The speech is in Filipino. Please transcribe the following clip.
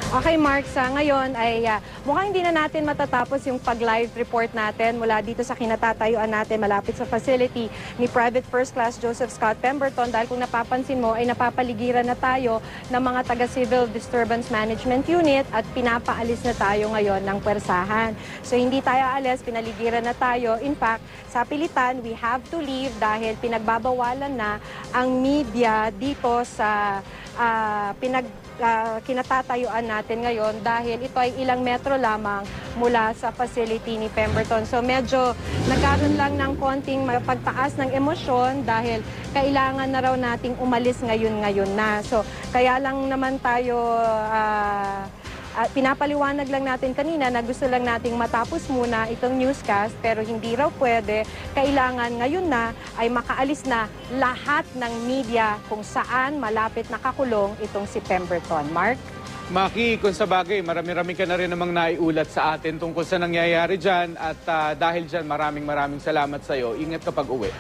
Okay, Mark, sa ngayon ay mukhang hindi na natin matatapos yung pag-live report natin mula dito sa kinatatayuan natin malapit sa facility ni Private First Class Joseph Scott Pemberton dahil kung napapansin mo ay napapaligiran na tayo ng mga taga-Civil Disturbance Management Unit at pinapaalis na tayo ngayon ng pwersahan. So hindi tayo alis, pinaligiran na tayo. In fact, sa pilitan, we have to leave dahil pinagbabawalan na ang media dito sa kinatatayuan natin ngayon dahil ito ay ilang metro lamang mula sa facility ni Pemberton. So medyo nagkaroon lang ng konting pagtaas ng emosyon dahil kailangan na raw nating umalis ngayon na. So kaya lang naman tayo pinapaliwanag lang natin kanina na gusto lang nating matapos muna itong newscast pero hindi raw pwede. Kailangan ngayon na ay makaalis na lahat ng media kung saan malapit nakakulong itong si Pemberton. Mark? Maki, kung sa bagay, marami-rami ka na rin namang naiulat sa atin tungkol sa nangyayari dyan at dahil dyan maraming salamat sa iyo. Ingat kapag uwi.